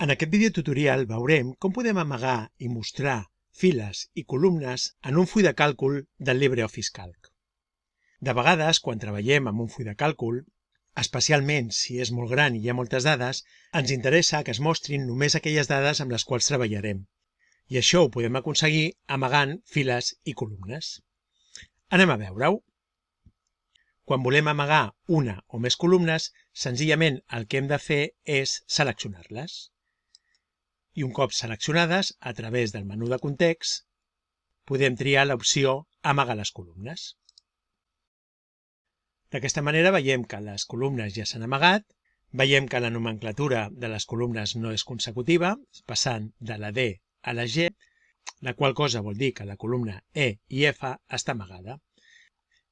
En aquest videotutorial veurem com podem amagar i mostrar files i columnes en un full de càlcul del LibreOffice Calc. De vegades, quan treballem amb un full de càlcul, especialment si és molt gran i hi ha moltes dades, ens interessa que es mostrin només aquelles dades amb les quals treballarem. I això ho podem aconseguir amagant files i columnes. Anem a veure-ho. Quan volem amagar una o més columnes, senzillament el que hem de fer és seleccionar-les. I un cop seleccionades, a través del menú de context, podem triar l'opció Amagar les columnes. D'aquesta manera veiem que les columnes ja s'han amagat, veiem que la nomenclatura de les columnes no és consecutiva, passant de la D a la G, la qual cosa vol dir que la columna E i F està amagada.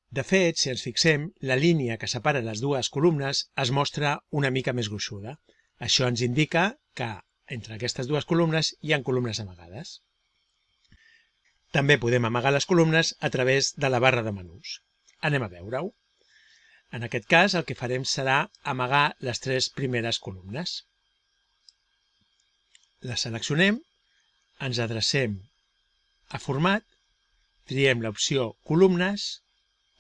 De fet, si ens fixem, la línia que separa les dues columnes es mostra una mica més gruixuda. Això ens indica que entre aquestes dues columnes hi ha columnes amagades. També podem amagar les columnes a través de la barra de menús. Anem a veure-ho. En aquest cas, el que farem serà amagar les tres primeres columnes. Les seleccionem, ens adrecem a Format, triem l'opció Columnes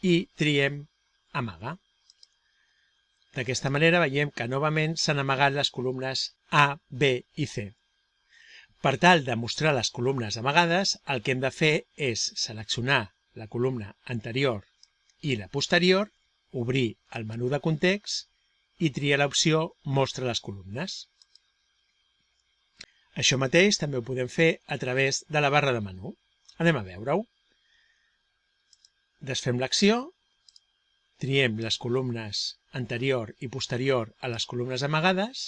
i triem Amagar. D'aquesta manera veiem que novament s'han amagat les columnes A, B i C. Per tal de mostrar les columnes amagades, el que hem de fer és seleccionar la columna anterior i la posterior, obrir el menú de context i triar l'opció Mostra les columnes. Això mateix també ho podem fer a través de la barra de menú. Anem a veure-ho. Desfem l'acció, triem les columnes anterior i posterior a les columnes amagades,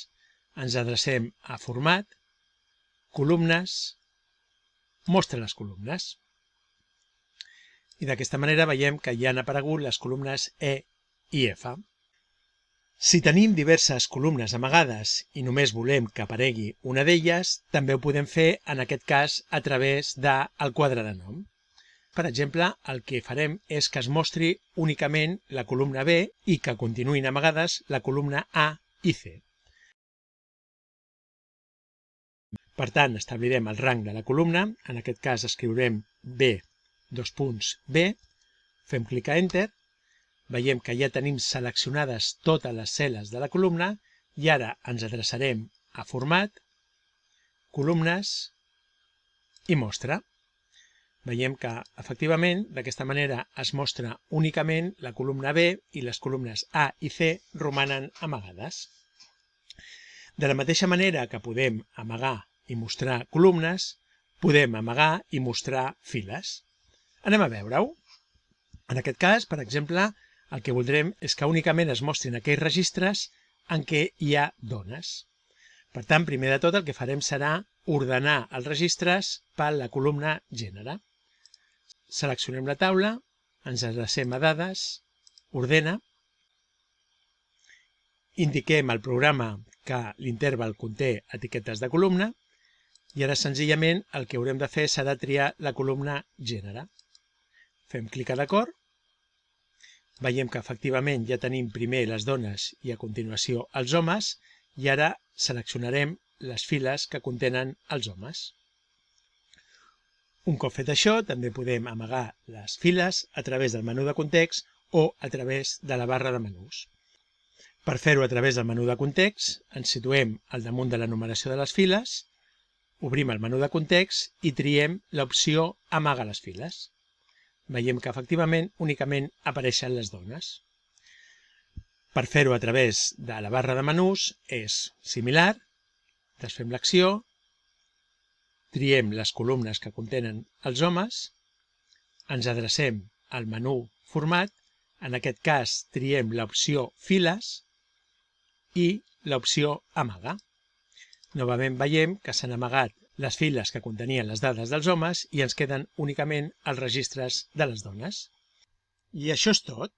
ens adrecem a Format, Columnes, Mostra les columnes. I d'aquesta manera veiem que ja han aparegut les columnes E i F. Si tenim diverses columnes amagades i només volem que aparegui una d'elles, també ho podem fer en aquest cas a través del quadre de nom. Per exemple, el que farem és que es mostri únicament la columna B i que continuïn amagades la columna A i C. Per tant, establirem el rang de la columna, en aquest cas escriurem B, B, fem clic a Enter, veiem que ja tenim seleccionades totes les cel·les de la columna i ara ens adreçarem a Format, Columnes i Mostra. Veiem que, efectivament, d'aquesta manera es mostra únicament la columna B i les columnes A i C romanen amagades. De la mateixa manera que podem amagar i mostrar columnes, podem amagar i mostrar files. Anem a veure-ho. En aquest cas, per exemple, el que voldrem és que únicament es mostrin aquells registres en què hi ha dones. Per tant, primer de tot el que farem serà ordenar els registres per la columna Gènere. Seleccionem la taula, ens adrecem a Dades, Ordena, indiquem al programa que l'interval conté etiquetes de columna i ara senzillament el que haurem de fer serà triar la columna Gènere. Fem clic a d'acord, veiem que efectivament ja tenim primer les dones i a continuació els homes i ara seleccionarem les files que contenen els homes. Un cop fet això, també podem amagar les files a través del menú de context o a través de la barra de menús. Per fer-ho a través del menú de context, ens situem al damunt de la numeració de les files, obrim el menú de context i triem l'opció Amaga les files. Veiem que efectivament únicament apareixen les dones. Per fer-ho a través de la barra de menús és similar, desfem l'acció, triem les columnes que contenen els homes, ens adrecem al menú Format, en aquest cas triem l'opció Files i l'opció Amagar. Novament veiem que s'han amagat les files que contenien les dades dels homes i ens queden únicament els registres de les dones. I això és tot.